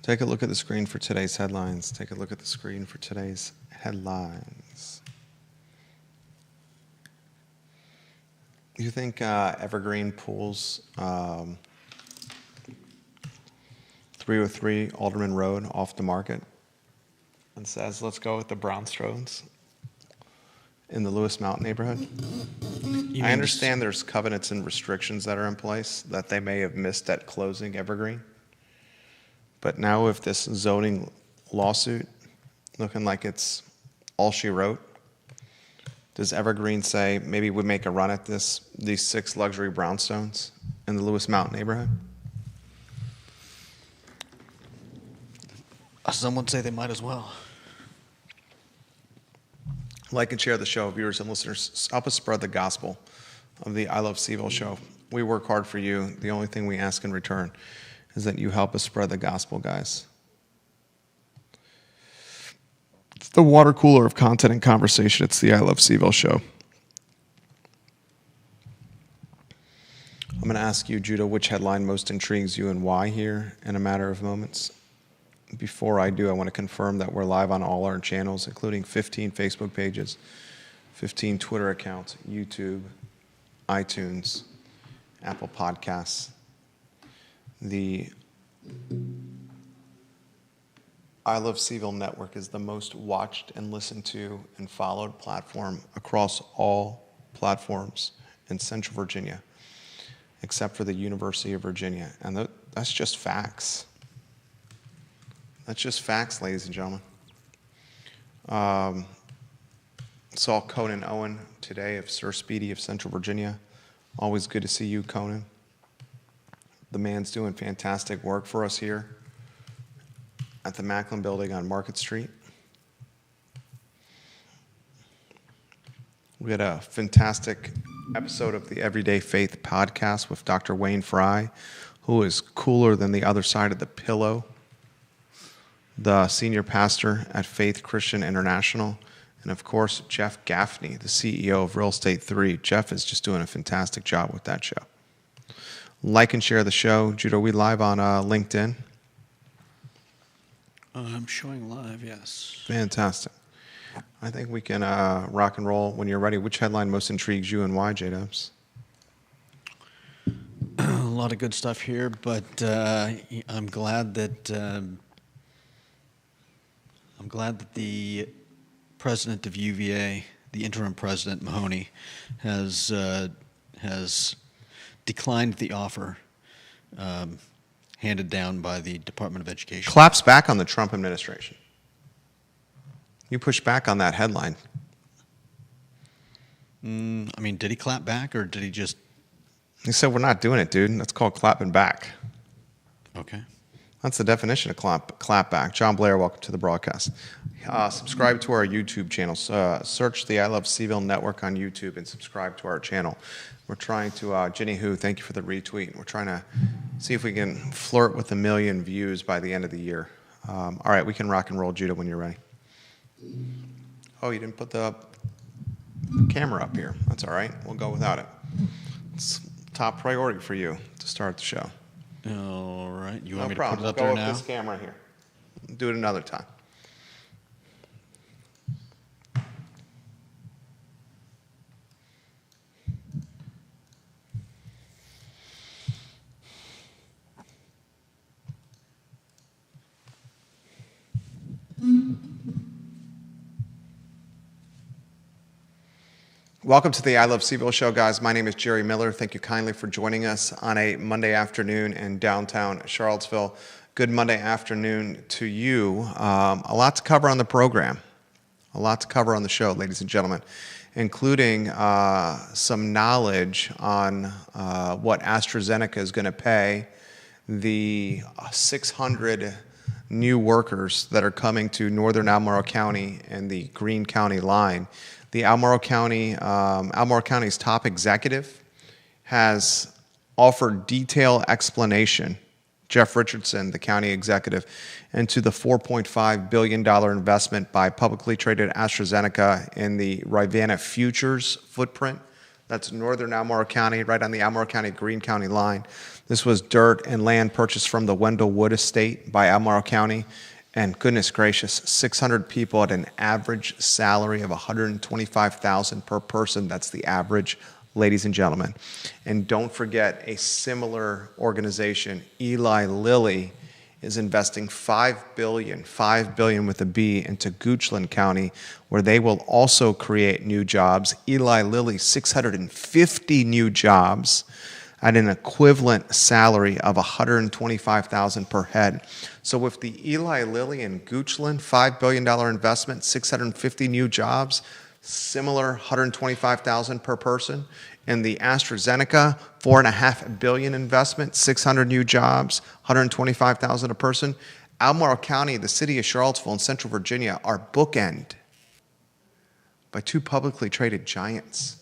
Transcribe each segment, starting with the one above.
Take a look at the screen for today's headlines. Take a look at the screen for today's headlines. You think Evergreen pulls 303 Alderman Road off the market and says, let's go with the brownstones in the Lewis Mountain neighborhood? I understand there's covenants and restrictions that are in place that they may have missed at closing Evergreen. But now with this zoning lawsuit looking like it's all she wrote, does Evergreen say maybe we make a run at these 6 luxury brownstones in the Lewis Mountain neighborhood? Some would say they might as well. Like and share the show, viewers and listeners. Help us spread the gospel of the I Love CVille show. We work hard for you. The only thing we ask in return is that you help us spread the gospel, guys. It's the water cooler of content and conversation. It's the I Love CVille show. I'm going to ask you, Judah, which headline most intrigues you and why here in a matter of moments. Before I do, I want to confirm that we're live on all our channels, including 15 Facebook pages, 15 Twitter accounts, YouTube, iTunes, Apple Podcasts. The I Love CVille network is the most watched and listened to and followed platform across all platforms in Central Virginia, except for the University of Virginia. And that's just facts. That's just facts, ladies and gentlemen. Saw Conan Owen today of Sir Speedy of Central Virginia. Always good to see you, Conan. The man's doing fantastic work for us here at the Macklin Building on Market Street. We had a fantastic episode of the Everyday Faith podcast with Dr. Wayne Fry, who is cooler than the other side of the pillow, the senior pastor at Faith Christian International, and of course, Jeff Gaffney, the CEO of Real Estate 3. Jeff is just doing a fantastic job with that show. Like and share the show. Judah, are we live on LinkedIn? I'm showing live, yes. Fantastic. I think we can rock and roll when you're ready. Which headline most intrigues you and why, J-Dubs? A lot of good stuff here, but I'm glad that the president of UVA, the interim president Mahoney, has declined the offer handed down by the Department of Education. Claps back on the Trump administration. You push back on that headline. I mean, did he clap back or did he just... He said, we're not doing it, dude. That's called clapping back. Okay. That's the definition of clap back. John Blair, welcome to the broadcast. Subscribe to our YouTube channel. Search the I Love CVille network on YouTube and subscribe to our channel. We're trying to, Jenny Hu, thank you for the retweet. We're trying to see if we can flirt with 1 million views by the end of the year. All right, we can rock and roll, Judah, when you're ready. Oh, you didn't put the camera up here. That's all right. We'll go without it. It's top priority for you to start the show. All right. You want No me problem. to put it up We'll there go now? with this camera here. Do it another time. Welcome to the I Love CVille show, guys. My name is Jerry Miller. Thank you kindly for joining us on a Monday afternoon in downtown Charlottesville. Good Monday afternoon to you. A lot to cover on the program, a lot to cover on the show, ladies and gentlemen, including some knowledge on what AstraZeneca is going to pay the 600 new workers that are coming to northern Albemarle County and the Greene County line. The Albemarle County's top executive has offered detailed explanation, Jeff Richardson, the county executive, into the $4.5 billion investment by publicly traded AstraZeneca in the Rivanna Futures footprint That's northern Albemarle County, right on the Albemarle County-Greene County line. This was dirt and land purchased from the Wendell Wood Estate by Albemarle County. And goodness gracious, 600 people at an average salary of $125,000 per person. That's the average, ladies and gentlemen. And don't forget, a similar organization, Eli Lilly, is investing $5 billion with a B, into Goochland County, where they will also create new jobs. Eli Lilly, 650 new jobs at an equivalent salary of $125,000 per head. So with the Eli Lilly and Goochland $5 billion investment, 650 new jobs, similar $125,000 per person. And the AstraZeneca $4.5 billion investment, 600 new jobs, $125,000 a person. Albemarle County, the city of Charlottesville, and Central Virginia are bookended by two publicly traded giants.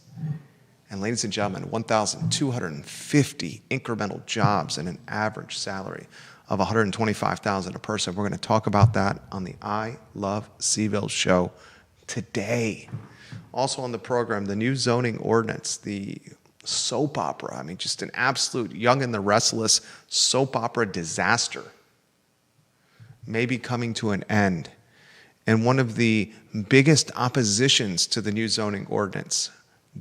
And ladies and gentlemen, 1,250 incremental jobs and an average salary of $125,000 a person. We're going to talk about that on the I Love CVille show today. Also on the program, the new zoning ordinance, the soap opera. I mean, just an absolute Young and the Restless soap opera disaster may be coming to an end. And one of the biggest oppositions to the new zoning ordinance,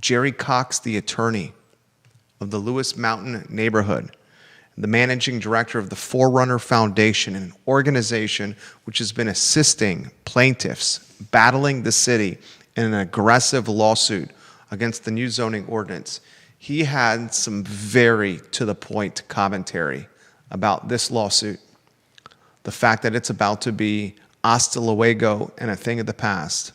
Jerry Cox, the attorney of the Lewis Mountain neighborhood, the managing director of the Forerunner Foundation, an organization which has been assisting plaintiffs battling the city in an aggressive lawsuit against the new zoning ordinance. He had some very to-the-point commentary about this lawsuit, the fact that it's about to be hasta luego and a thing of the past,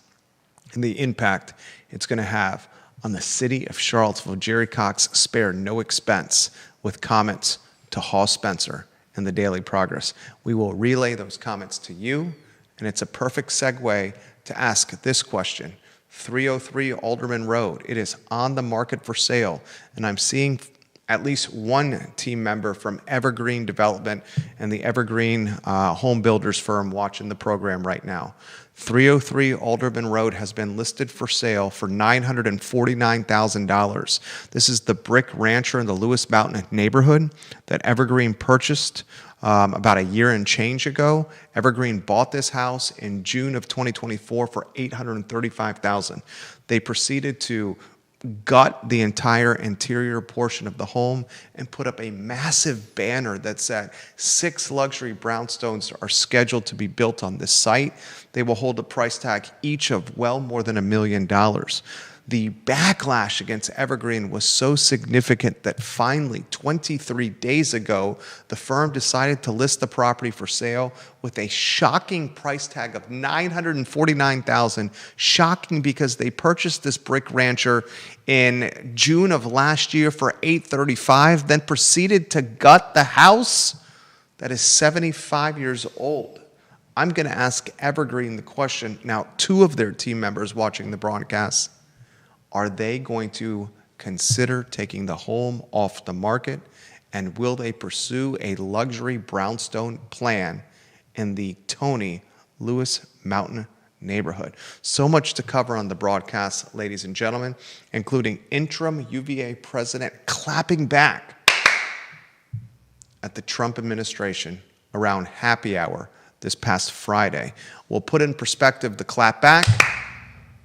and the impact it's going to have on the city of Charlottesville. Jerry Cox spared no expense with comments to Hall Spencer and the Daily Progress. We will relay those comments to you, and it's a perfect segue to ask this question. 303 Alderman Road. It is on the market for sale, and I'm seeing at least one team member from Evergreen Development and the Evergreen home builders firm watching the program right now. 303 Alderman Road has been listed for sale for $949,000. This is the brick rancher in the Lewis Mountain neighborhood that Evergreen purchased about a year and change ago. Evergreen bought this house in June of 2024 for $835,000. They proceeded to gut the entire interior portion of the home and put up a massive banner that said 6 luxury brownstones are scheduled to be built on this site. They will hold a price tag each of well more than $1 million. The backlash against Evergreen was so significant that finally, 23 days ago, the firm decided to list the property for sale with a shocking price tag of $949,000. Shocking because they purchased this brick rancher in June of last year for $835,000, then proceeded to gut the house that is 75 years old. I'm going to ask Evergreen the question. Now, 2 of their team members watching the broadcast, are they going to consider taking the home off the market? And will they pursue a luxury brownstone plan in the Tony Lewis Mountain neighborhood? So much to cover on the broadcast, ladies and gentlemen, including interim UVA president clapping back at the Trump administration around happy hour this past Friday. We'll put in perspective the clap back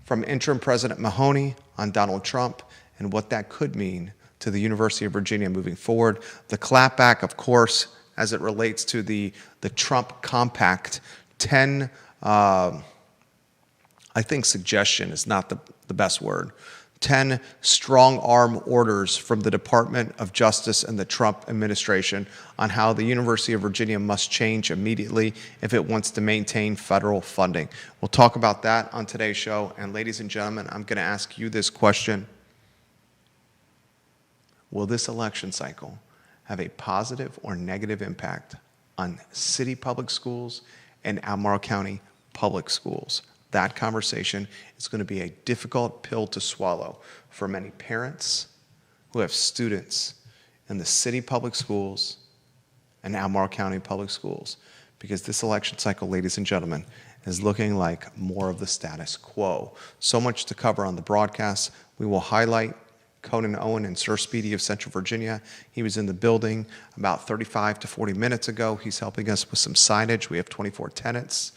from interim President Mahoney on Donald Trump and what that could mean to the University of Virginia moving forward. The clapback, of course, as it relates to the Trump compact, 10, I think suggestion is not the best word, 10 strong-arm orders from the Department of Justice and the Trump administration on how the University of Virginia must change immediately if it wants to maintain federal funding. We'll talk about that on today's show. And ladies and gentlemen, I'm going to ask you this question. Will this election cycle have a positive or negative impact on city public schools and Albemarle County public schools? That conversation is going to be a difficult pill to swallow for many parents who have students in the city public schools and Albemarle County public schools, because this election cycle, ladies and gentlemen, is looking like more of the status quo. So much to cover on the broadcast. We will highlight Conan Owen and Sir Speedy of Central Virginia. He was in the building about 35 to 40 minutes ago. He's helping us with some signage. We have 24 tenants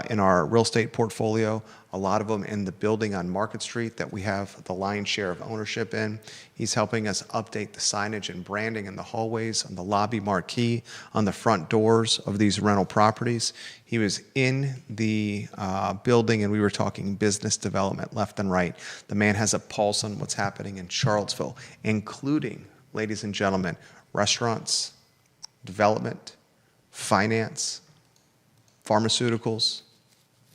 in our real estate portfolio, a lot of them in the building on Market Street that we have the lion's share of ownership in. He's helping us update the signage and branding in the hallways, on the lobby marquee, on the front doors of these rental properties. He was in the building and we were talking business development left and right. The man has a pulse on what's happening in Charlottesville, including, ladies and gentlemen, restaurants, development, finance, pharmaceuticals,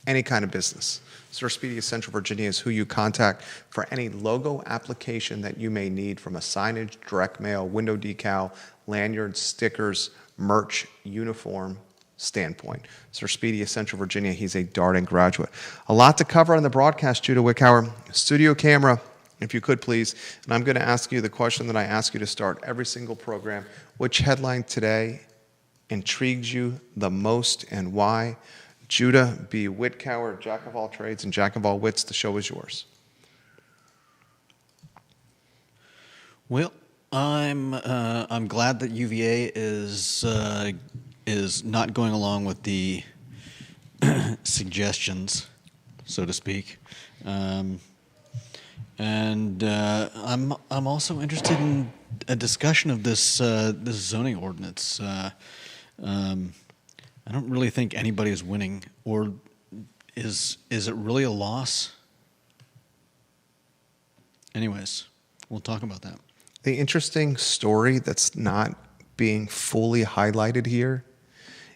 any kind of business. Sir Speedy of Central Virginia is who you contact for any logo application that you may need, from a signage, direct mail, window decal, lanyards, stickers, merch, uniform standpoint. Sir Speedy of Central Virginia, he's a Darden graduate. A lot to cover on the broadcast, Judah Wickhauer. Studio camera, if you could please. And I'm going to ask you the question that I ask you to start every single program. Which headline today intrigued you the most and why? Judah B. Wickhauer, jack of all trades and jack of all wits, the show is yours. Well, I'm glad that UVA is not going along with the suggestions, so to speak, and I'm also interested in a discussion of this zoning ordinance. I don't really think anybody is winning, or is it really a loss? Anyways, we'll talk about that. The interesting story that's not being fully highlighted here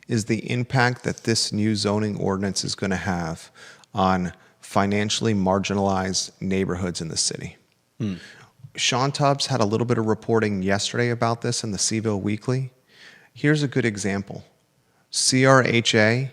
is the impact that this new zoning ordinance is going to have on financially marginalized neighborhoods in the city. Sean Tubbs had a little bit of reporting yesterday about this in the CVille Weekly. Here's a good example. CRHA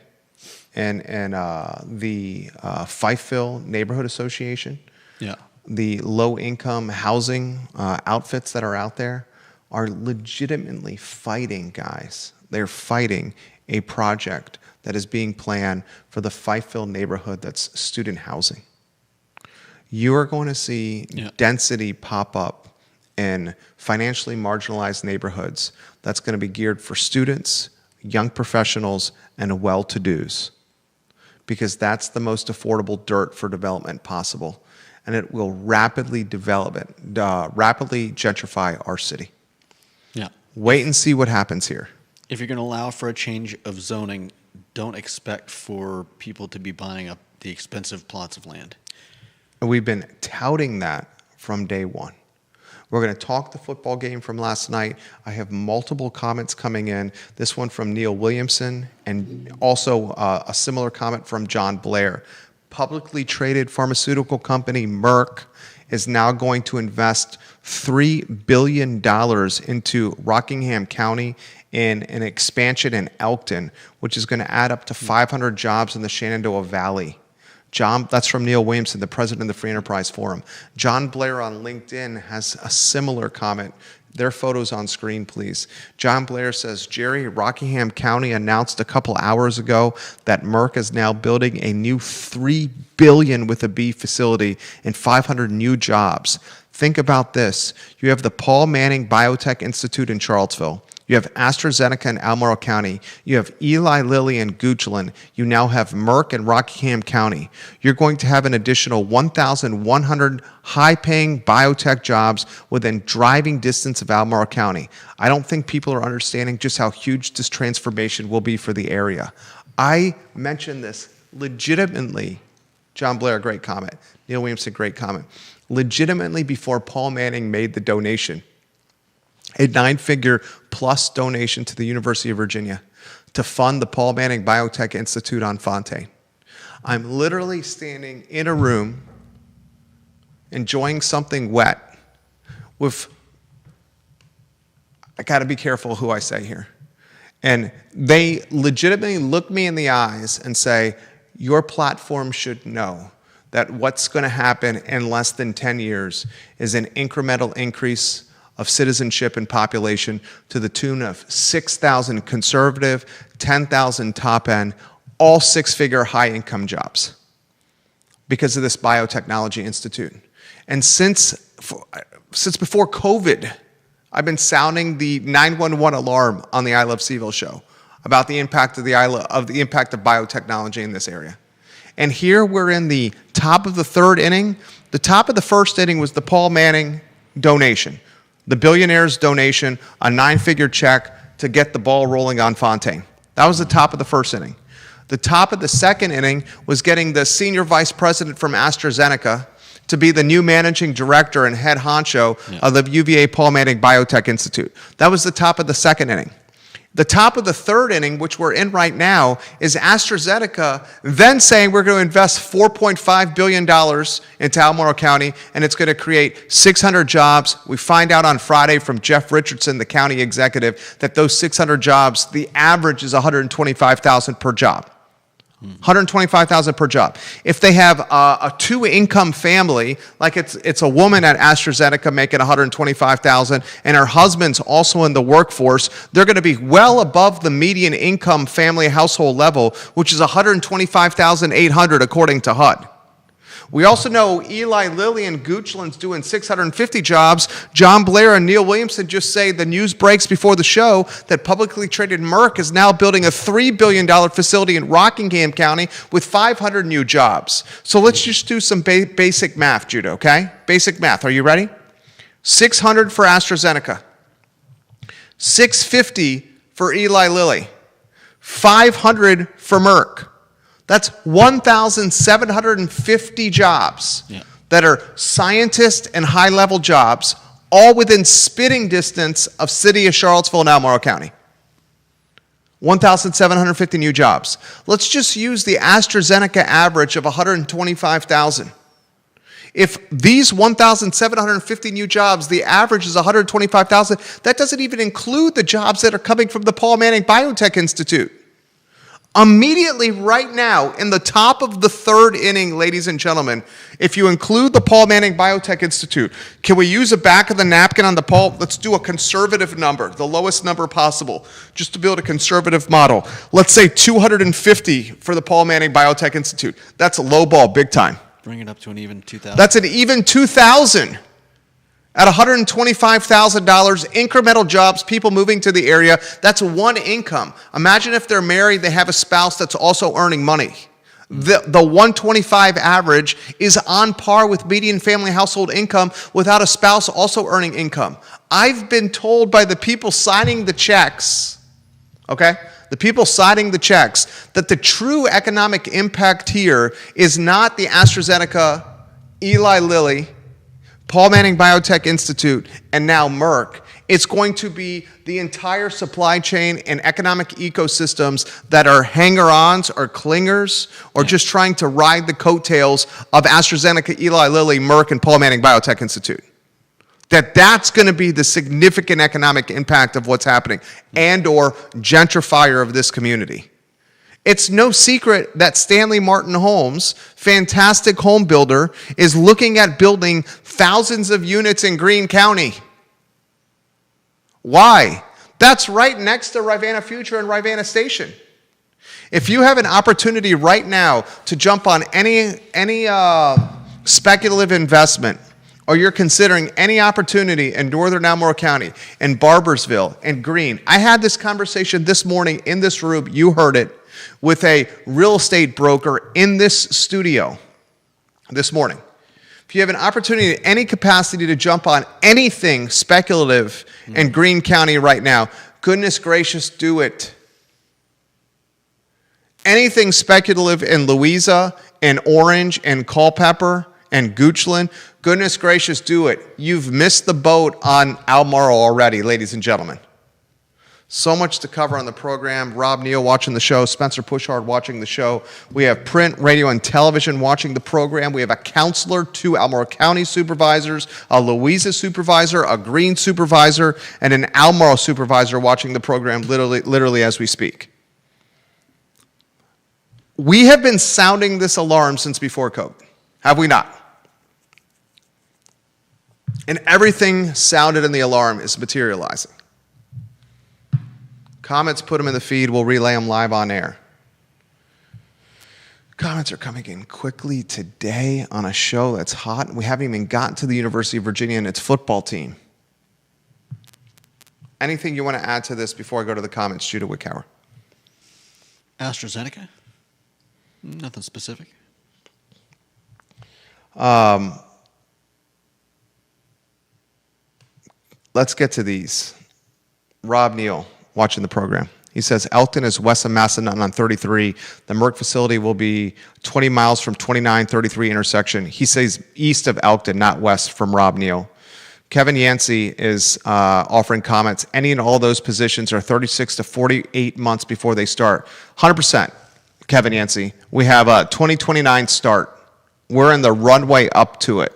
and the CVille Neighborhood Association, Yeah. the low-income housing outfits that are out there are legitimately fighting, guys. They're fighting a project that is being planned for the CVille neighborhood that's student housing. You are going to see density pop up in financially marginalized neighborhoods that's going to be geared for students, young professionals, and well-to-dos, because that's the most affordable dirt for development possible, and it will rapidly rapidly gentrify our city. Yeah. Wait and see what happens here. If you're going to allow for a change of zoning, don't expect for people to be buying up the expensive plots of land. And we've been touting that from day one. We're going to talk the football game from last night. I have multiple comments coming in. This one from Neil Williamson, and also a similar comment from John Blair. Publicly traded pharmaceutical company Merck is now going to invest $3 billion into Rockingham County in an expansion in Elkton, which is going to add up to 500 jobs in the Shenandoah Valley. That's from Neil Williamson, the president of the Free Enterprise Forum. John Blair on LinkedIn has a similar comment. Their photos on screen, please. John Blair says, Jerry, Rockingham County announced a couple hours ago that Merck is now building a new $3 billion with a B facility and 500 new jobs. Think about this. You have the Paul Manning Biotech Institute in Charlottesville. You have AstraZeneca in Albemarle County. You have Eli Lilly in Goochland. You now have Merck in Rockingham County. You're going to have an additional 1,100 high-paying biotech jobs within driving distance of Albemarle County. I don't think people are understanding just how huge this transformation will be for the area. I mentioned this legitimately. John Blair, great comment. Neil Williamson, great comment. Legitimately before Paul Manning made the donation, a 9-figure plus donation to the University of Virginia to fund the Paul Manning Biotech Institute on Fontaine. I'm literally standing in a room enjoying something wet with, I got to be careful who I say here. And they legitimately look me in the eyes and say, your platform should know that what's going to happen in less than 10 years is an incremental increase of citizenship and population to the tune of 6,000 conservative, 10,000 top end, all 6-figure high-income jobs because of this Biotechnology Institute. And since since before COVID, I've been sounding the 911 alarm on the I Love CVille show about the impact of biotechnology in this area. And here we're in the top of the third inning. The top of the first inning was the Paul Manning donation, the billionaire's donation, a 9-figure check to get the ball rolling on Fontaine. That was the top of the first inning. The top of the second inning was getting the senior vice president from AstraZeneca to be the new managing director and head honcho of the UVA Paul Manning Biotech Institute. That was the top of the second inning. The top of the third inning, which we're in right now, is AstraZeneca then saying we're going to invest $4.5 billion into Albemarle County, and it's going to create 600 jobs. We find out on Friday from Jeff Richardson, the county executive, that those 600 jobs, the average is $125,000 per job. $125,000 per job. If they have a two-income family, like it's a woman at AstraZeneca making $125,000, and her husband's also in the workforce, they're going to be well above the median income family household level, which is $125,800 according to HUD. We also know Eli Lilly and Goochland's doing 650 jobs. John Blair and Neil Williamson just say the news breaks before the show that publicly traded Merck is now building a $3 billion facility in Rockingham County with 500 new jobs. So let's just do some basic math, Judah, okay? Basic math. Are you ready? 600 for AstraZeneca. 650 for Eli Lilly. 500 for Merck. That's 1,750 jobs that are scientist and high-level jobs, all within spitting distance of city of Charlottesville and Albemarle County. 1,750 new jobs. Let's just use the AstraZeneca average of 125,000. If these 1,750 new jobs, the average is 125,000, that doesn't even include the jobs that are coming from the Paul Manning Biotech Institute. Immediately right now, in the top of the third inning, ladies and gentlemen, if you include the Paul Manning Biotech Institute, can we use a back of the napkin on the Paul? Let's do a conservative number, the lowest number possible, just to build a conservative model. Let's say 250 for the Paul Manning Biotech Institute. That's a low ball, big time. Bring it up to an even 2,000. That's an even 2,000. At $125,000, incremental jobs, people moving to the area, that's one income. Imagine if they're married, they have a spouse that's also earning money. The 125 average is on par with median family household income without a spouse also earning income. I've been told by the people signing the checks, okay, the people signing the checks, that the true economic impact here is not the AstraZeneca, Eli Lilly, Paul Manning Biotech Institute, and now Merck. It's going to be the entire supply chain and economic ecosystems that are hanger-ons or clingers or just trying to ride the coattails of AstraZeneca, Eli Lilly, Merck, and Paul Manning Biotech Institute. That's going to be the significant economic impact of what's happening and or gentrifier of this community. It's no secret that Stanley Martin Homes, fantastic home builder, is looking at building thousands of units in Greene County. Why? That's right next to Rivanna Future and Rivanna Station. If you have an opportunity right now to jump on any speculative investment, or you're considering any opportunity in northern Albemarle County, in Barbersville, and Greene, I had this conversation this morning in this room, you heard it, with a real estate broker in this studio this morning. If you have an opportunity in any capacity to jump on anything speculative in Greene County right now, goodness gracious, do it. Anything speculative in Louisa and Orange and Culpeper and Goochland, goodness gracious, do it. You've missed the boat on Albemarle already, ladies and gentlemen. So much to cover on the program. Rob Neal watching the show, Spencer Pushard watching the show. We have print, radio, and television watching the program. We have a counselor, 2 Albemarle County supervisors, a Louisa supervisor, a Greene supervisor, and an Albemarle supervisor watching the program literally as we speak. We have been sounding this alarm since before COVID, have we not? And everything sounded in the alarm is materializing. Comments, put them in the feed. We'll relay them live on air. Comments are coming in quickly today on a show that's hot. We haven't even gotten to the University of Virginia and its football team. Anything you want to add to this before I go to the comments, Judah Wickower? AstraZeneca? Nothing specific. Let's get to these. Rob Neal, watching the program. He says, Elkton is west of Macedon on 33. The Merck facility will be 20 miles from 29-33 intersection. He says east of Elkton, not west, from Rob Neal. Kevin Yancey is offering comments. Any and all those positions are 36 to 48 months before they start. 100%, Kevin Yancey. We have a 2029 start. We're in the runway up to it.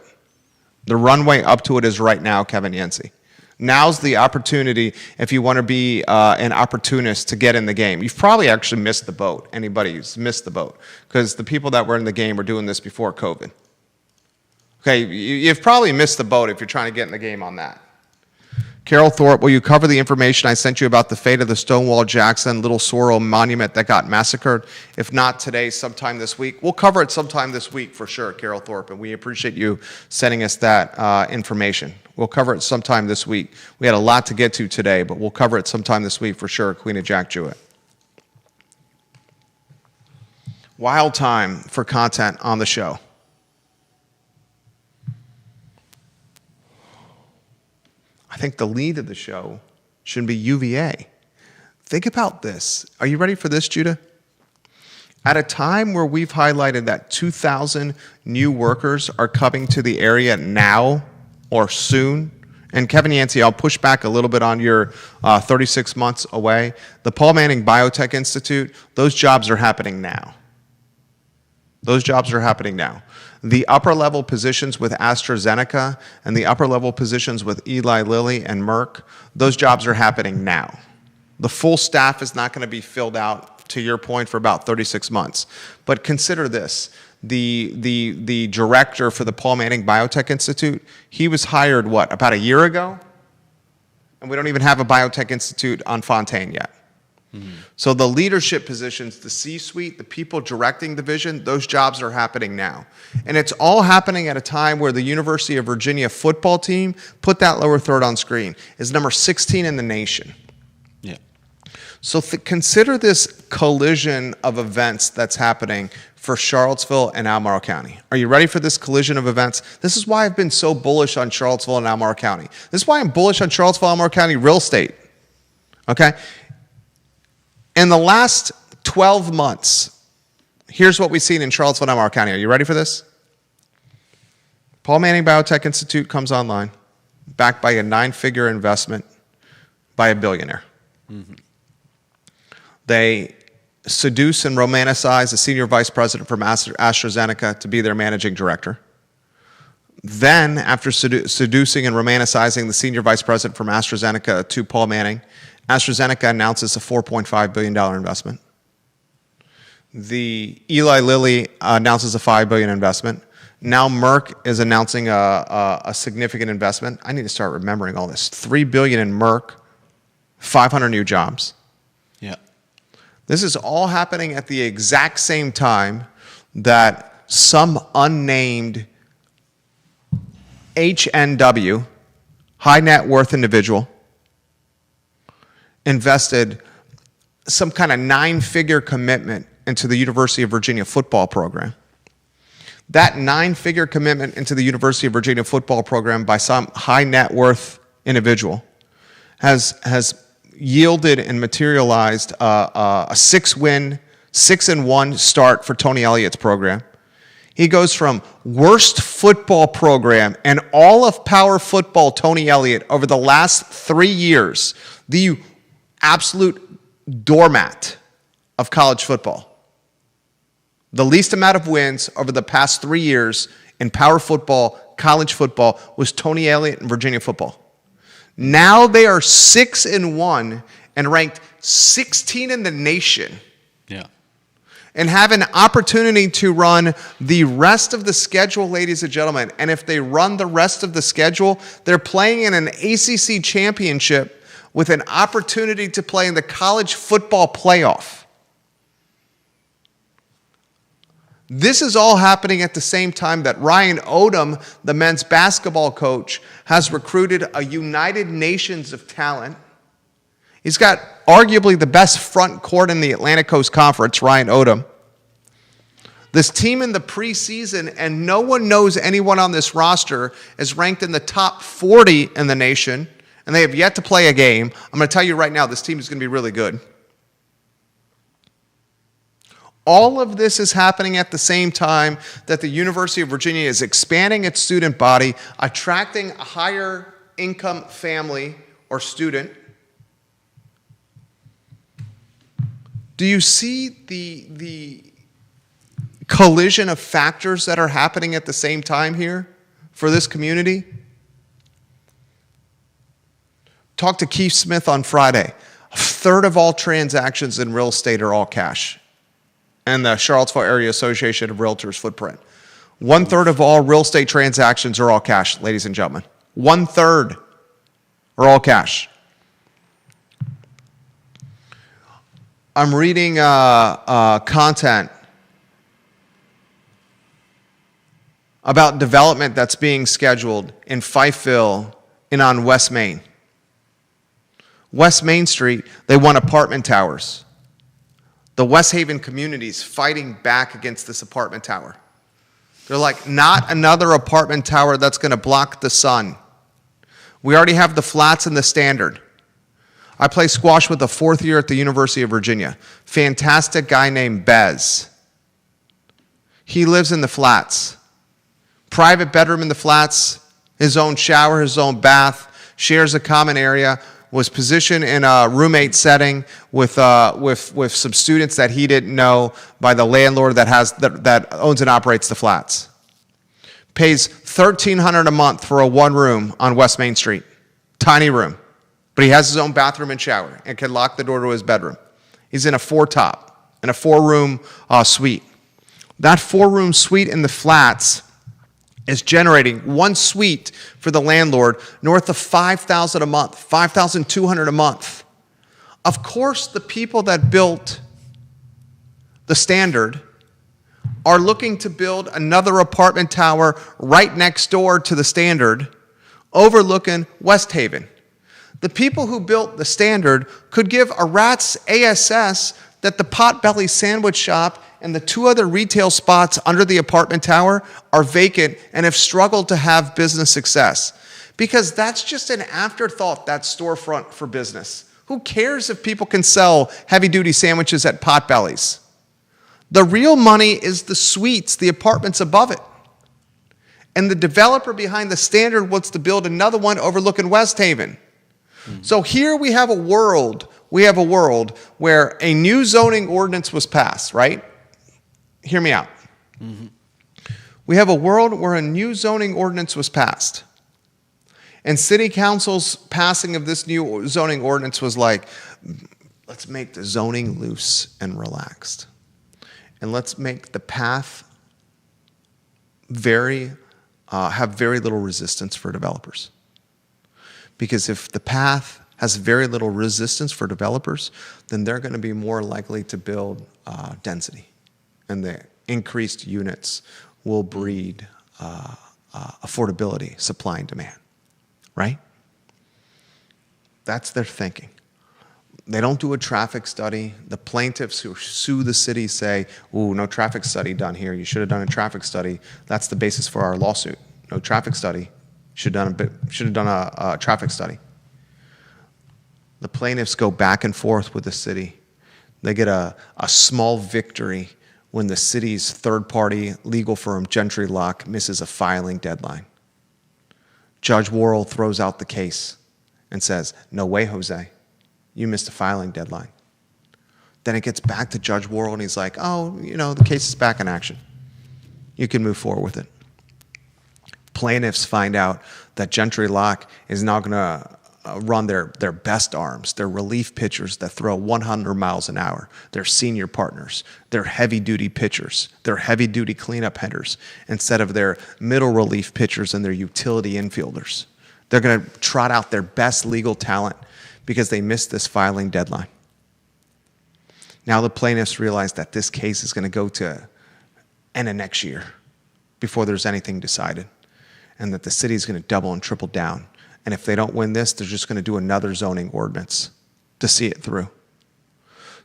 The runway up to it is right now, Kevin Yancey. Now's the opportunity if you want to be an opportunist to get in the game. You've probably actually missed the boat, anybody who's missed the boat, because the people that were in the game were doing this before COVID. Okay, you've probably missed the boat if you're trying to get in the game on that. Carol Thorpe, will you cover the information I sent you about the fate of the Stonewall Jackson Little Sorrel monument that got massacred? If not today, sometime this week. We'll cover it sometime this week for sure, Carol Thorpe, and we appreciate you sending us that information. We'll cover it sometime this week. We had a lot to get to today, but we'll cover it sometime this week for sure, Queen of Jack Jewett. Wild time for content on the show. I think the lead of the show should be UVA. Think about this. Are you ready for this, Judah? At a time where we've highlighted that 2,000 new workers are coming to the area now or soon, and Kevin Yancey, I'll push back a little bit on your 36 months away. The Paul Manning Biotech Institute, those jobs are happening now. Those jobs are happening now. The upper-level positions with AstraZeneca and the upper-level positions with Eli Lilly and Merck, those jobs are happening now. The full staff is not going to be filled out, to your point, for about 36 months. But consider this. The director for the Paul Manning Biotech Institute, he was hired, what, about a year ago? And we don't even have a biotech institute on Fontaine yet. So the leadership positions, the C-suite, the people directing the vision, those jobs are happening now. And it's all happening at a time where the University of Virginia football team, put that lower third on screen, is number 16 in the nation. Yeah. So consider this collision of events that's happening for Charlottesville and Albemarle County. Are you ready for this collision of events? This is why I've been so bullish on Charlottesville and Albemarle County. This is why I'm bullish on Charlottesville, Albemarle County real estate. Okay? In the last 12 months, here's what we've seen in Charlottesville and Albemarle County. Are you ready for this? Paul Manning Biotech Institute comes online, backed by a 9-figure investment by a billionaire. Mm-hmm. They seduce and romanticize the senior vice president from AstraZeneca to be their managing director. Then, after seducing and romanticizing the senior vice president from AstraZeneca to Paul Manning, AstraZeneca announces a $4.5 billion investment. The Eli Lilly announces a $5 billion investment. Now Merck is announcing a significant investment. I need to start remembering all this. $3 billion in Merck, 500 new jobs. Yeah. This is all happening at the exact same time that some unnamed HNW, high net worth individual, invested some kind of 9-figure commitment into the University of Virginia football program. That 9-figure commitment into the University of Virginia football program by some high net worth individual has yielded and materialized a 6-1 start for Tony Elliott's program. He goes from worst football program in all of power football, Tony Elliott, over the last 3 years, the absolute doormat of college football. The least amount of wins over the past 3 years in power football, college football, was Tony Elliott and Virginia football. Now they are 6-1 and ranked 16 in the nation. Yeah. And have an opportunity to run the rest of the schedule, ladies and gentlemen. And if they run the rest of the schedule, they're playing in an ACC championship with an opportunity to play in the college football playoff. This is all happening at the same time that Ryan Odom, the men's basketball coach, has recruited a United Nations of talent. He's got arguably the best front court in the Atlantic Coast Conference, Ryan Odom. This team in the preseason, and no one knows anyone on this roster, is ranked in the top 40 in the nation, and they have yet to play a game. I'm going to tell you right now, this team is going to be really good. All of this is happening at the same time that the University of Virginia is expanding its student body, attracting a higher income family or student. Do you see the collision of factors that are happening at the same time here for this community? Talked to Keith Smith on Friday. A third of all transactions in real estate are all cash. And the Charlottesville Area Association of Realtors footprint. 1/3 of all real estate transactions are all cash, ladies and gentlemen. 1/3 are all cash. I'm reading content about development that's being scheduled in CVille and on West Main. West Main Street, they want apartment towers. The West Haven community's fighting back against this apartment tower. They're like, not another apartment tower that's going to block the sun. We already have the flats and the standard. I play squash with a fourth year at the University of Virginia. Fantastic guy named Bez. He lives in the flats. Private bedroom in the flats, his own shower, his own bath, shares a common area, was positioned in a roommate setting with some students that he didn't know by the landlord that owns and operates the flats. Pays $1,300 a month for a one room on West Main Street. Tiny room. But he has his own bathroom and shower and can lock the door to his bedroom. He's in a 4-top, in a 4-room suite. That 4-room suite in the flats is generating one suite for the landlord north of $5,000 a month, $5,200 a month. Of course, the people that built the standard are looking to build another apartment tower right next door to the standard, overlooking West Haven. The people who built the standard could give a rat's ass that the Potbelly sandwich shop and the 2 other retail spots under the apartment tower are vacant and have struggled to have business success. Because that's just an afterthought, that storefront for business. Who cares if people can sell heavy-duty sandwiches at Potbellies? The real money is the suites, the apartments above it. And the developer behind the standard wants to build another one overlooking West Haven. So here we have a world where a new zoning ordinance was passed, right? Hear me out. Mm-hmm. We have a world where a new zoning ordinance was passed. And city council's passing of this new zoning ordinance was like, let's make the zoning loose and relaxed. And let's make the path have very little resistance for developers. Because if the path has very little resistance for developers, then they're going to be more likely to build density. And the increased units will breed affordability, supply and demand, right? That's their thinking. They don't do a traffic study. The plaintiffs who sue the city say, ooh, no traffic study done here. You should have done a traffic study. That's the basis for our lawsuit. No traffic study. Should have done a traffic study. The plaintiffs go back and forth with the city. They get a small victory when the city's third-party legal firm, Gentry Lock, misses a filing deadline. Judge Worrell throws out the case and says, no way, Jose. You missed a filing deadline. Then it gets back to Judge Worrell, and he's like, oh, the case is back in action. You can move forward with it. Plaintiffs find out that Gentry Lock is now going to run their best arms, their relief pitchers that throw 100 miles an hour, their senior partners, their heavy-duty pitchers, their heavy-duty cleanup hitters, instead of their middle relief pitchers and their utility infielders. They're going to trot out their best legal talent because they missed this filing deadline. Now the plaintiffs realize that this case is going to go to end of next year before there's anything decided, and that the city is going to double and triple down. And if they don't win this, they're just going to do another zoning ordinance to see it through.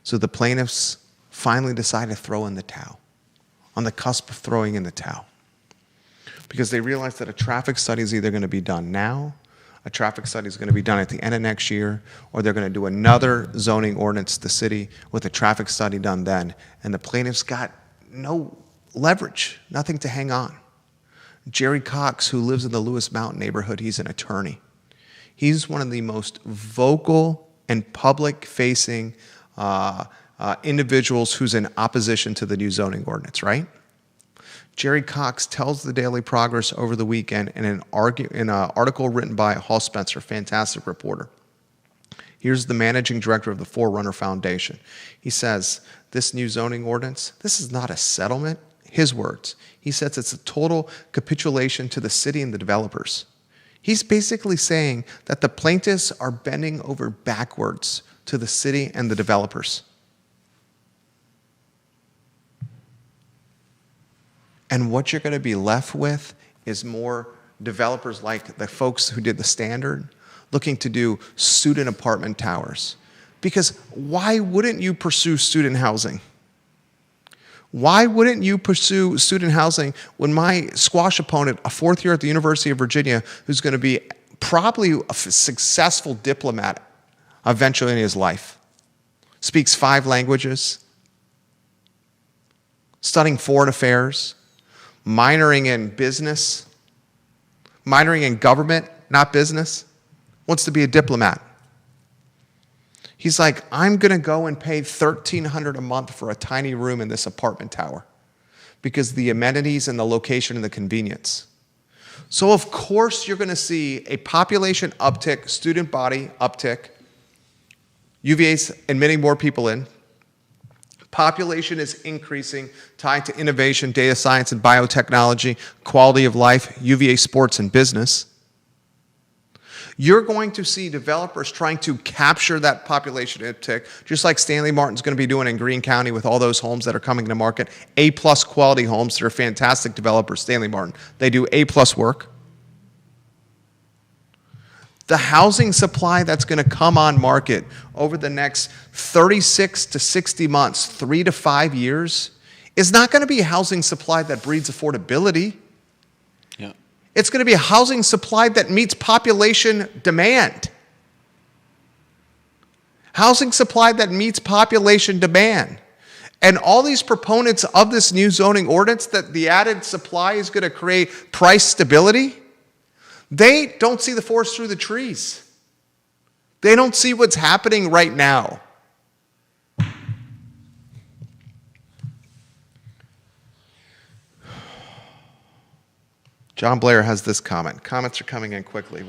So the plaintiffs finally decided to throw in the towel, on the cusp of throwing in the towel, because they realized that a traffic study is either going to be done now, a traffic study is going to be done at the end of next year, or they're going to do another zoning ordinance to the city with a traffic study done then. And the plaintiffs got no leverage, nothing to hang on. Jerry Cox, who lives in the Lewis Mountain neighborhood, he's an attorney. He's one of the most vocal and public-facing individuals who's in opposition to the new zoning ordinance, right? Jerry Cox tells the Daily Progress over the weekend in an article written by Hall Spencer, fantastic reporter. Here's the managing director of the Forerunner Foundation. He says, this new zoning ordinance, this is not a settlement. His words. He says it's a total capitulation to the city and the developers. He's basically saying that the plaintiffs are bending over backwards to the city and the developers. And what you're going to be left with is more developers like the folks who did the standard looking to do student apartment towers. Because why wouldn't you pursue student housing? Why wouldn't you pursue student housing when my squash opponent, a fourth year at the University of Virginia, who's going to be probably a successful diplomat eventually in his life, speaks 5 languages, studying foreign affairs, minoring in business, minoring in government, not business, wants to be a diplomat. He's like, I'm going to go and pay $1,300 a month for a tiny room in this apartment tower because the amenities and the location and the convenience. So of course you're going to see a population uptick, student body uptick. UVA's admitting more people in. Population is increasing, tied to innovation, data science, and biotechnology, quality of life, UVA sports, and business. You're going to see developers trying to capture that population uptick, just like Stanley Martin's going to be doing in Greene County with all those homes that are coming to market. A-plus quality homes. They're fantastic developers, Stanley Martin. They do A-plus work. The housing supply that's going to come on market over the next 36 to 60 months, 3 to 5 years, is not going to be a housing supply that breeds affordability. Yeah. It's going to be a housing supply that meets population demand. Housing supply that meets population demand. And all these proponents of this new zoning ordinance that the added supply is going to create price stability, they don't see the forest through the trees. They don't see what's happening right now. John Blair has this comment. Comments are coming in quickly.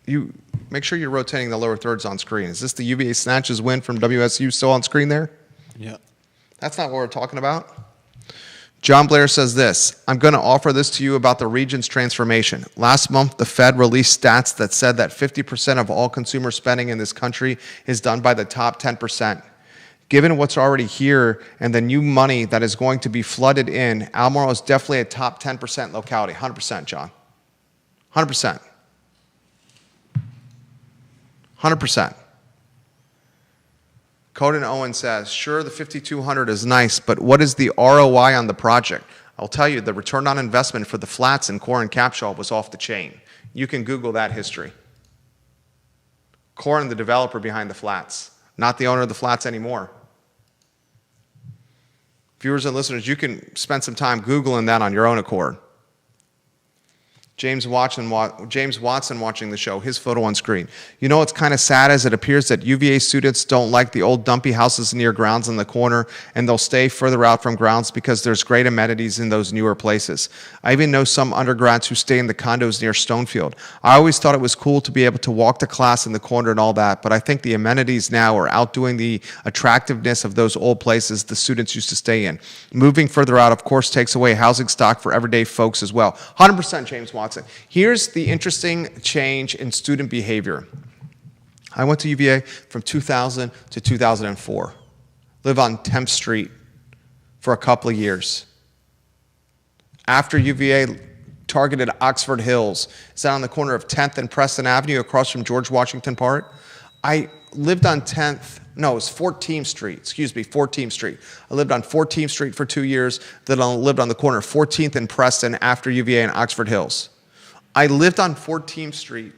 You make sure you're rotating the lower thirds on screen. Is this the UVA Snatches win from WSU still on screen there? Yeah. That's not what we're talking about. John Blair says this, I'm going to offer this to you about the region's transformation. Last month, the Fed released stats that said that 50% of all consumer spending in this country is done by the top 10%. Given what's already here and the new money that is going to be flooded in, Albemarle is definitely a top 10% locality. 100%, John. 100%. 100%. Coden Owen says, sure, the 5,200 is nice, but what is the ROI on the project? I'll tell you, the return on investment for the flats in Core and Capshaw was off the chain. You can Google that history. Core and the developer behind the flats, not the owner of the flats anymore. Viewers and listeners, you can spend some time Googling that on your own accord. James Watson watching the show, his photo on screen. You know what's kind of sad is it appears that UVA students don't like the old dumpy houses near grounds in the corner, and they'll stay further out from grounds because there's great amenities in those newer places. I even know some undergrads who stay in the condos near Stonefield. I always thought it was cool to be able to walk to class in the corner and all that, but I think the amenities now are outdoing the attractiveness of those old places the students used to stay in. Moving further out, of course, takes away housing stock for everyday folks as well. 100% James Watson. Here's the interesting change in student behavior. I went to UVA from 2000 to 2004. Lived on 10th Street for a couple of years. after UVA targeted Oxford Hills. It's down on the corner of 10th and Preston Avenue across from George Washington Park. I lived on 10th, no, it was 14th Street, 14th Street. I lived on 14th Street for 2 years, then I lived on the corner of 14th and Preston after UVA and Oxford Hills. I lived on 14th Street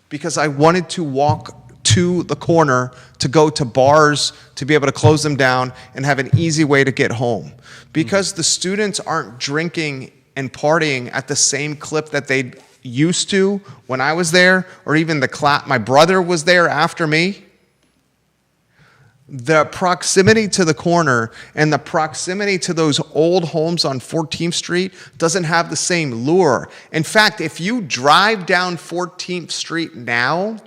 because I wanted to walk to the corner to go to bars, to be able to close them down and have an easy way to get home. Because the students aren't drinking and partying at the same clip that they used to when I was there, or even my brother was there after me. The proximity to the corner and the proximity to those old homes on 14th Street doesn't have the same lure. In fact, if you drive down 14th Street now,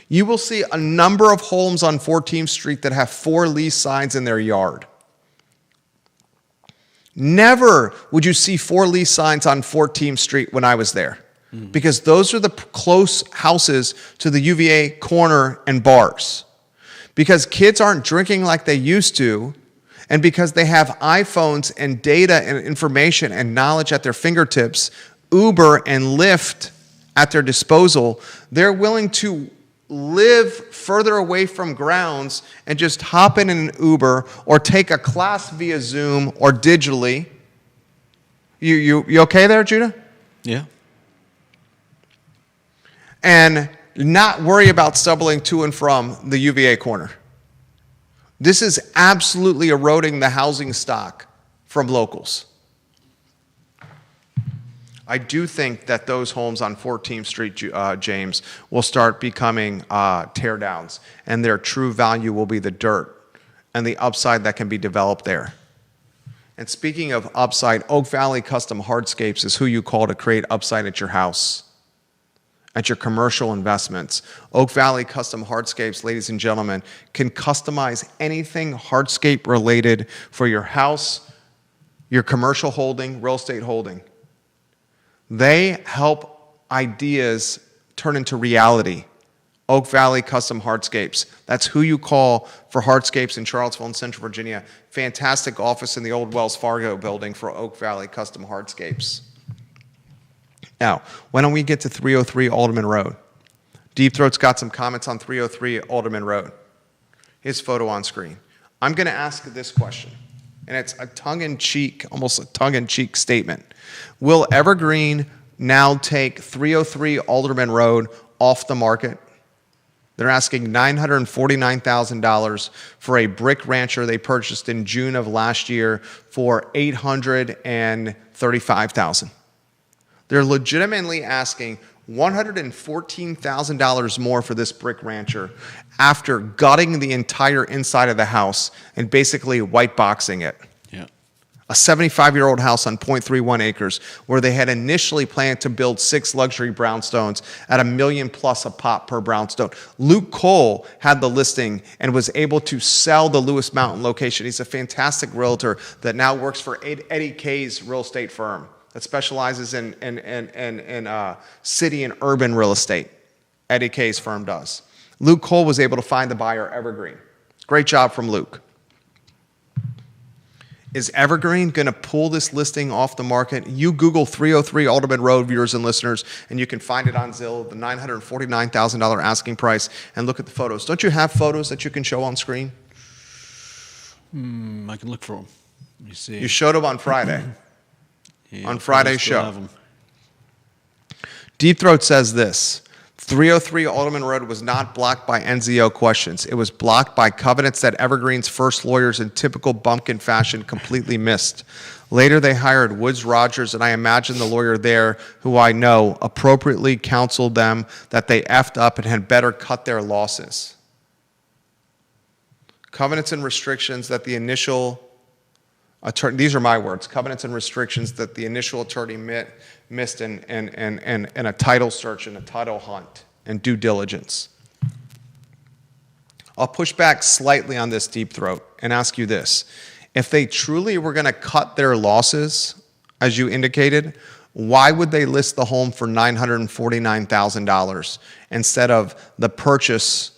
you will see a number of homes on 14th Street that have for lease signs in their yard. Never would you see for lease signs on 14th Street when I was there, because those are the close houses to the UVA corner and bars. Because kids aren't drinking like they used to, and because they have iPhones and data and information and knowledge at their fingertips, Uber and Lyft at their disposal, they're willing to live further away from grounds and just hop in an Uber or take a class via Zoom or digitally. You okay there, Judah? Yeah. And not worry about stumbling to and from the UVA corner. This is absolutely eroding the housing stock from locals. I do think that those homes on 14th Street, James, will start becoming teardowns, and their true value will be the dirt and the upside that can be developed there. And speaking of upside, Oak Valley Custom Hardscapes is who you call to create upside at your house, at your commercial investments. Oak Valley Custom Hardscapes, ladies and gentlemen, can customize anything hardscape related for your house, your commercial holding, real estate holding. They help ideas turn into reality. Oak Valley Custom Hardscapes. That's who you call for hardscapes in Charlottesville and Central Virginia. Fantastic office in the old Wells Fargo building for Oak Valley Custom Hardscapes. Now, why don't we get to 303 Alderman Road? Deep Throat's got some comments on 303 Alderman Road. His photo on screen. I'm going to ask this question, and it's a tongue-in-cheek, almost a tongue-in-cheek statement. Will Evergreen now take 303 Alderman Road off the market? They're asking $949,000 for a brick rancher they purchased in June of last year for $835,000. They're legitimately asking $114,000 more for this brick rancher after gutting the entire inside of the house and basically white boxing it. Yeah. A 75-year-old house on 0.31 acres where they had initially planned to build 6 luxury brownstones at $1 million plus a pop per brownstone. Luke Cole had the listing and was able to sell the Lewis Mountain location. He's a fantastic realtor that now works for Eddie Kay's real estate firm that specializes in city and urban real estate. Eddie Kay's firm does. Luke Cole was able to find the buyer, Evergreen. Great job from Luke. Is Evergreen going to pull this listing off the market? You Google 303 Alderman Road, viewers and listeners, and you can find it on Zillow, the $949,000 asking price, and look at the photos. Don't you have photos that you can show on screen? I can look for them. Let me see. You showed them on Friday. Yeah, on Friday's I still show. have 'em. Deep Throat says this: 303 Alderman Road was not blocked by NZO questions. It was blocked by covenants that Evergreen's first lawyers in typical bumpkin fashion completely missed. Later, they hired Woods Rogers, and I imagine the lawyer there, who I know, appropriately counseled them that they effed up and had better cut their losses. Covenants and restrictions that the initial attorney, these are my words, covenants and restrictions that the initial attorney missed in a title search and a title hunt and due diligence. I'll push back slightly on this, Deep Throat, and ask you this. If they truly were going to cut their losses, as you indicated, why would they list the home for $949,000 instead of the purchase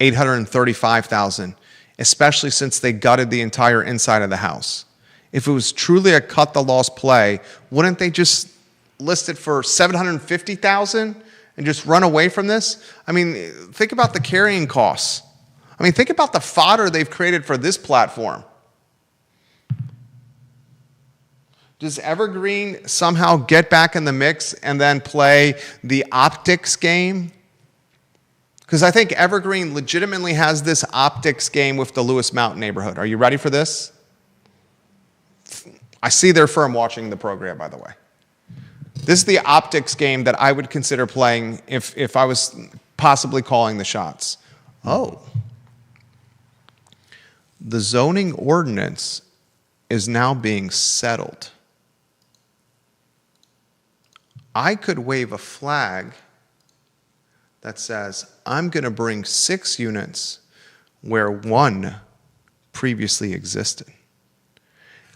$835,000, especially since they gutted the entire inside of the house? If it was truly a cut the loss play, wouldn't they just list it for $750,000 and just run away from this? I mean, think about the carrying costs. I mean, think about the fodder they've created for this platform. Does Evergreen somehow get back in the mix and then play the optics game? Because I think Evergreen legitimately has this optics game with the Lewis Mountain neighborhood. Are you ready for this? I see their firm watching the program, by the way. This is the optics game that I would consider playing if I was possibly calling the shots. Oh. The zoning ordinance is now being settled. I could wave a flag that says, I'm going to bring 6 units where 1 previously existed.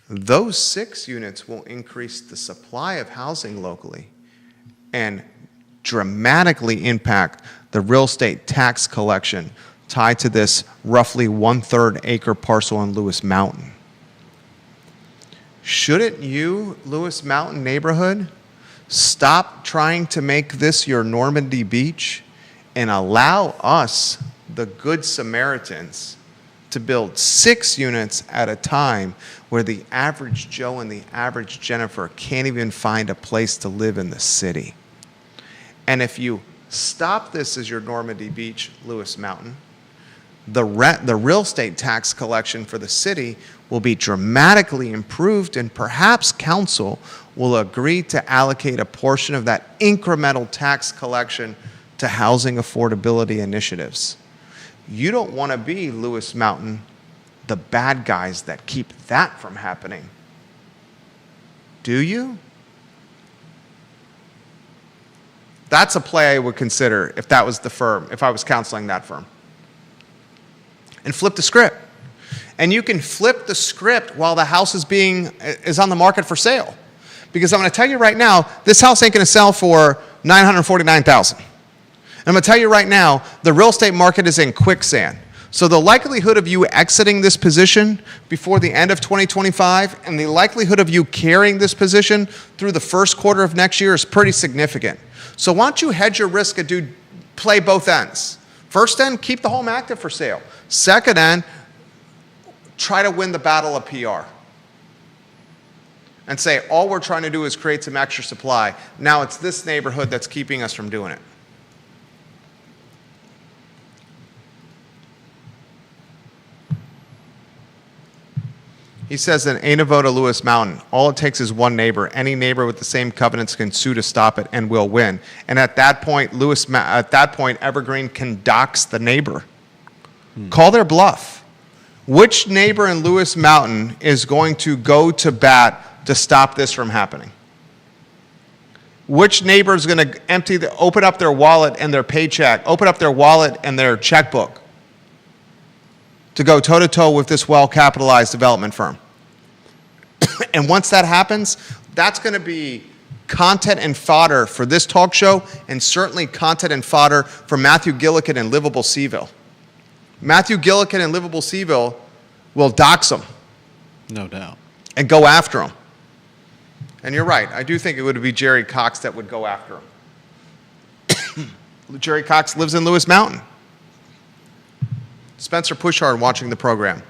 Those 6 units will increase the supply of housing locally and dramatically impact the real estate tax collection tied to this roughly 1/3 acre parcel in Lewis Mountain. Shouldn't you, Lewis Mountain neighborhood, stop trying to make this your Normandy Beach and allow us, the Good Samaritans, to build 6 units at a time where the average Joe and the average Jennifer can't even find a place to live in the city? And if you stop this as your Normandy Beach, Lewis Mountain, the real estate tax collection for the city will be dramatically improved, and perhaps council will agree to allocate a portion of that incremental tax collection to housing affordability initiatives. You don't want to be, Lewis Mountain, the bad guys that keep that from happening. Do you? That's a play I would consider if that was the firm, if I was counseling that firm. And flip the script. And you can flip the script while the house is on the market for sale. Because I'm going to tell you right now, this house ain't going to sell for $949,000. And I'm going to tell you right now, the real estate market is in quicksand. So the likelihood of you exiting this position before the end of 2025 and the likelihood of you carrying this position through the first quarter of next year is pretty significant. So why don't you hedge your risk and play both ends? First end, keep the home active for sale. Second end, try to win the battle of PR. And say, all we're trying to do is create some extra supply. Now it's this neighborhood that's keeping us from doing it. He says in Ainavoda, Lewis Mountain, all it takes is one neighbor. Any neighbor with the same covenants can sue to stop it and will win. And at that point, Evergreen can dox the neighbor. Call their bluff. Which neighbor in Lewis Mountain is going to go to bat to stop this from happening? Which neighbor is going to open up their wallet and their paycheck, open up their wallet and their checkbook to go toe-to-toe with this well-capitalized development firm? And once that happens, that's going to be content and fodder for this talk show, and certainly content and fodder for Matthew Gillikin and Livable CVille. Matthew Gillikin and Livable CVille will dox them. No doubt. And go after them. And you're right, I do think it would be Jerry Cox that would go after him. Jerry Cox lives in Lewis Mountain. Spencer Pushard watching the program.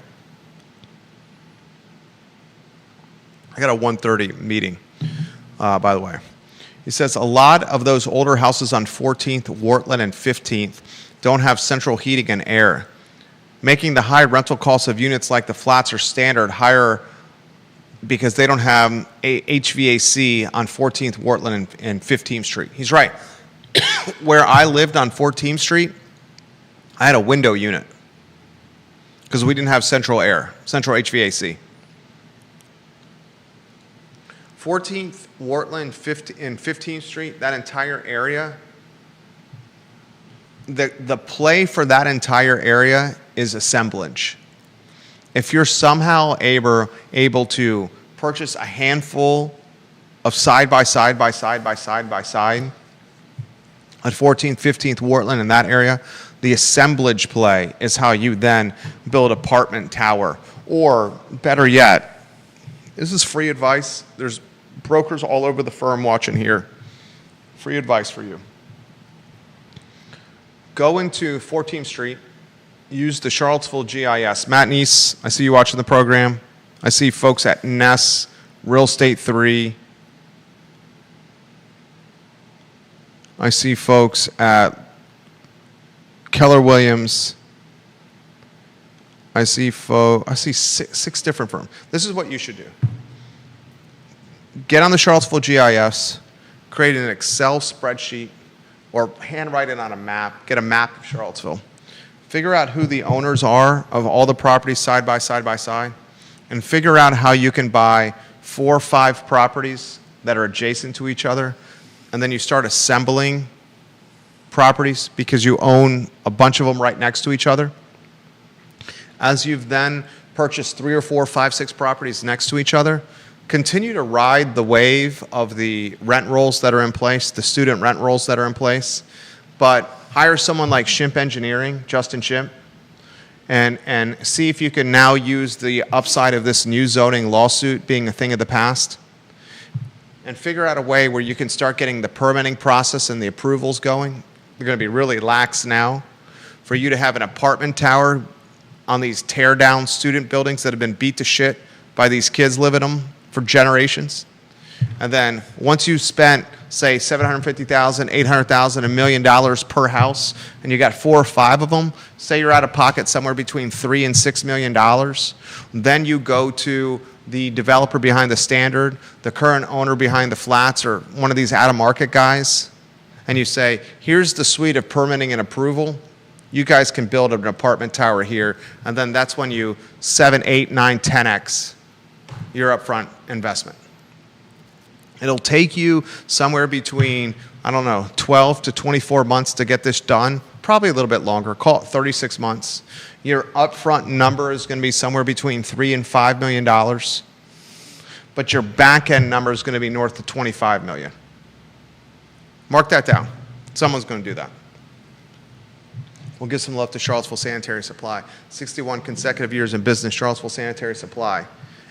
I got a 1:30 meeting, by the way. He says a lot of those older houses on 14th, Wartland, and 15th don't have central heating and air, making the high rental costs of units like the flats or standard higher because they don't have HVAC on 14th, Wartland, and 15th Street. He's right. Where I lived on 14th Street, I had a window unit because we didn't have central air, central HVAC. 14th, Wartland, and 15th Street, that entire area, the play for that entire area is assemblage. If you're somehow able to purchase a handful of side-by-side at 14th, 15th, Wartland, in that area, the assemblage play is how you then build apartment tower. Or better yet, This is free advice. There's brokers all over the firm watching here. Free advice for you. Go into 14th Street. Use the Charlottesville GIS. Matt Neese, I see you watching the program. I see folks at Ness, Real Estate 3. I see folks at Keller Williams. I see six different firms. This is what you should do. Get on the Charlottesville GIS, create an Excel spreadsheet, or handwrite it on a map. Get a map of Charlottesville. Figure out who the owners are of all the properties side by side, and figure out how you can buy 4 or 5 properties that are adjacent to each other, and then you start assembling properties because you own a bunch of them right next to each other. As you've then purchased 3 or 4, 5, 6 properties next to each other, continue to ride the wave of the rent rolls that are in place, the student rent rolls that are in place, but hire someone like Shimp Engineering, Justin Shimp, and see if you can now use the upside of this new zoning lawsuit being a thing of the past, and figure out a way where you can start getting the permitting process and the approvals going. They're going to be really lax now. For you to have an apartment tower on these tear-down student buildings that have been beat to shit by these kids living in them for generations. And then once you've spent, say, $750,000, $800,000, $1 million per house, and you got 4 or 5 of them, say you're out of pocket somewhere between $3 and $6 million, then you go to the developer behind the Standard, the current owner behind the Flats, or one of these out-of-market guys, and you say, here's the suite of permitting and approval. You guys can build an apartment tower here, and then that's when you 7, 8, 9, 10x your upfront investment. It'll take you somewhere between, 12 to 24 months to get this done, probably a little bit longer, call it 36 months. Your upfront number is going to be somewhere between $3 and $5 million, but your back end number is going to be north of $25 million. Mark that down. Someone's going to do that. We'll give some love to Charlottesville Sanitary Supply. 61 consecutive years in business, Charlottesville Sanitary Supply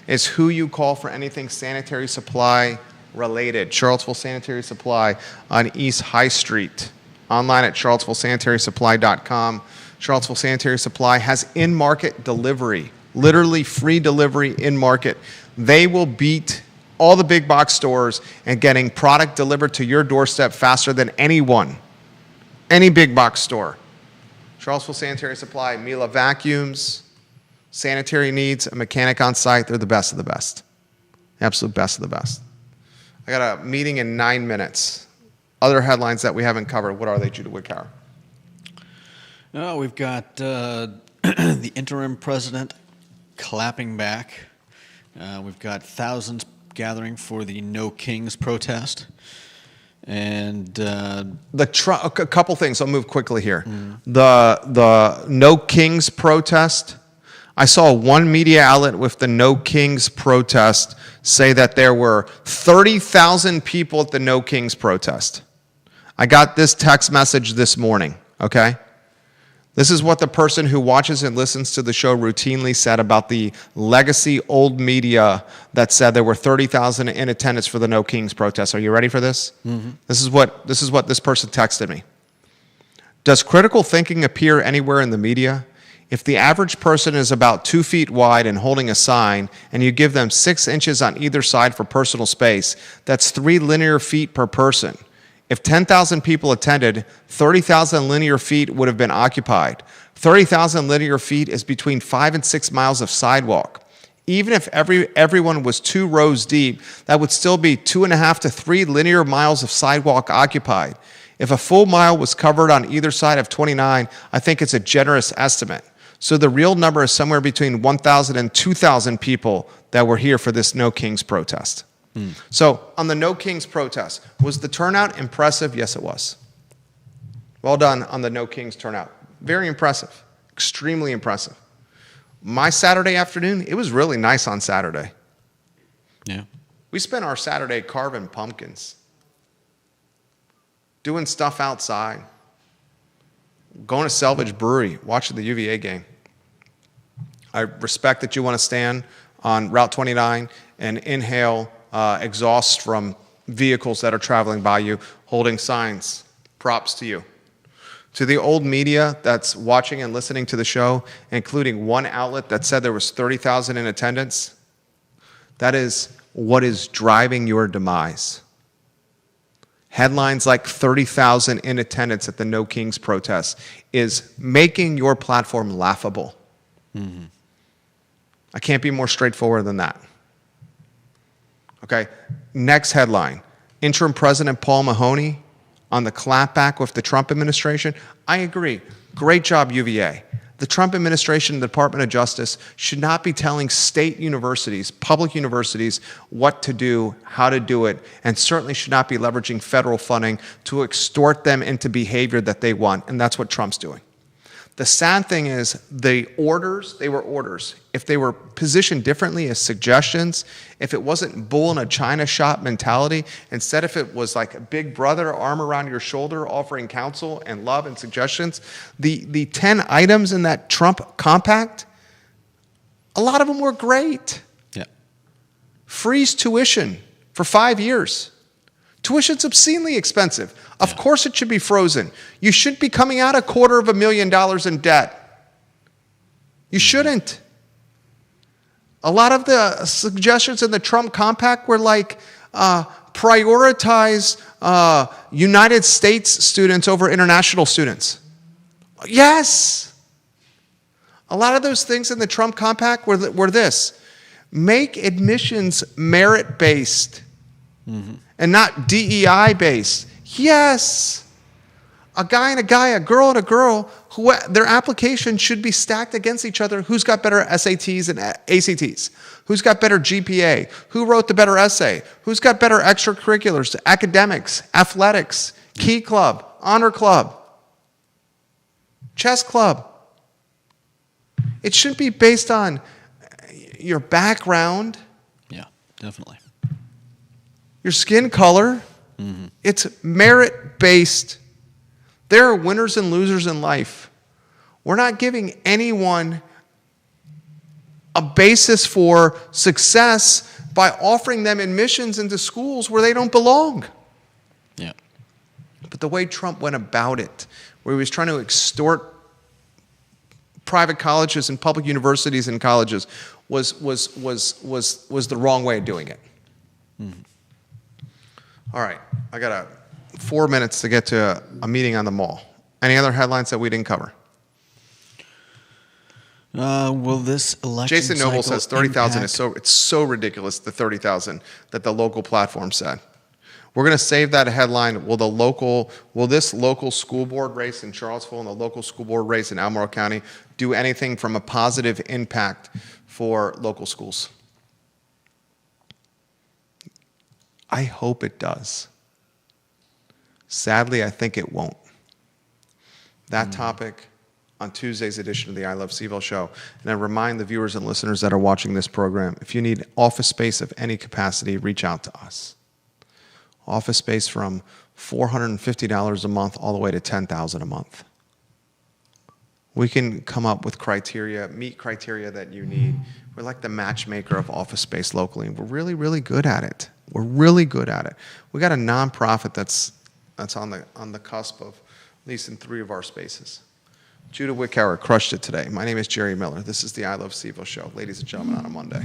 is who you call for anything sanitary supply related. Charlottesville Sanitary Supply on East High Street. Online at charlottesvillesanitarysupply.com. Charlottesville Sanitary Supply has in-market delivery, literally free delivery in-market. They will beat all the big box stores and getting product delivered to your doorstep faster than anyone, any big box store. Charlottesville Sanitary Supply, Miele vacuums, sanitary needs, a mechanic on site. They're the best of the best. Absolute best of the best. I got a meeting in 9 minutes. Other headlines that we haven't covered. What are they, Judah Woodcower? We've got the interim president clapping back. We've got thousands gathering for the No Kings protest. And a couple things. I'll move quickly here. The No Kings protest. I saw one media outlet with the No Kings protest say that there were 30,000 people at the No Kings protest. I got this text message this morning, okay? This is what the person who watches and listens to the show routinely said about the legacy old media that said there were 30,000 in attendance for the No Kings protest. Are you ready for this? Mm-hmm. This is what this person texted me. Does critical thinking appear anywhere in the media? If the average person is about 2 feet wide and holding a sign, and you give them 6 inches on either side for personal space, that's 3 linear feet per person. If 10,000 people attended, 30,000 linear feet would have been occupied. 30,000 linear feet is between 5 and 6 miles of sidewalk. Even if everyone was 2 rows deep, that would still be 2.5 to 3 linear miles of sidewalk occupied. If a full mile was covered on either side of 29, I think it's a generous estimate. So the real number is somewhere between 1,000 and 2,000 people that were here for this No Kings protest. So on the No Kings protest, was the turnout impressive? Yes, it was. Well done on the No Kings turnout. Very impressive. Extremely impressive. My Saturday afternoon, it was really nice on Saturday. Yeah. We spent our Saturday carving pumpkins, doing stuff outside, going to Selvage Brewery, watching the UVA game. I respect that you want to stand on Route 29 and inhale exhaust from vehicles that are traveling by you, holding signs. Props to you. To the old media that's watching and listening to the show, including one outlet that said there was 30,000 in attendance, that is what is driving your demise. Headlines like 30,000 in attendance at the No Kings protest is making your platform laughable. Mm-hmm. I can't be more straightforward than that. Okay, next headline. Interim President Paul Mahoney on the clapback with the Trump administration. I agree. Great job, UVA. The Trump administration, the Department of Justice, should not be telling state universities, public universities, what to do, how to do it, and certainly should not be leveraging federal funding to extort them into behavior that they want, and that's what Trump's doing. The sad thing is the orders, they were orders. If they were positioned differently as suggestions, if it wasn't bull in a china shop mentality, instead if it was like a big brother arm around your shoulder offering counsel and love and suggestions, the 10 items in that Trump compact, a lot of them were great. Yeah. Freeze tuition for 5 years. Tuition's obscenely expensive. Of course it should be frozen. You should be coming out $250,000 in debt. You shouldn't. A lot of the suggestions in the Trump compact were like prioritize United States students over international students. Yes. A lot of those things in the Trump compact were this. Make admissions merit-based. Mm-hmm. And not DEI-based. Yes. A guy and a guy, a girl and a girl, who their applications should be stacked against each other. Who's got better SATs and ACTs? Who's got better GPA? Who wrote the better essay? Who's got better extracurriculars, academics, athletics, key club, honor club, chess club? It shouldn't be based on your background. Yeah, definitely. Your skin color. Mm-hmm. It's merit-based. There are winners and losers in life. We're not giving anyone a basis for success by offering them admissions into schools where they don't belong. Yeah. But the way Trump went about it, where he was trying to extort private colleges and public universities and colleges, was the wrong way of doing it. Mm-hmm. All right, I got 4 minutes to get to a meeting on the mall. Any other headlines that we didn't cover? Will this election Jason Noble cycle says 30,000 impact- it's so ridiculous, the 30,000 that the local platform said. We're going to save that headline. Will this local school board race in Charlottesville and the local school board race in Albemarle County do anything from a positive impact for local schools? I hope it does. Sadly, I think it won't. That topic on Tuesday's edition of the I Love CVille show. And I remind the viewers and listeners that are watching this program, if you need office space of any capacity, reach out to us. Office space from $450 a month all the way to $10,000 a month. We can come up with criteria, meet criteria that you need. We're like the matchmaker of office space locally, and we're really, really good at it. We're really good at it. We got a nonprofit that's on the cusp of leasing 3 of our spaces. Judah Wickhauer crushed it today. My name is Jerry Miller. This is the I Love CVille show, ladies and gentlemen, on a Monday.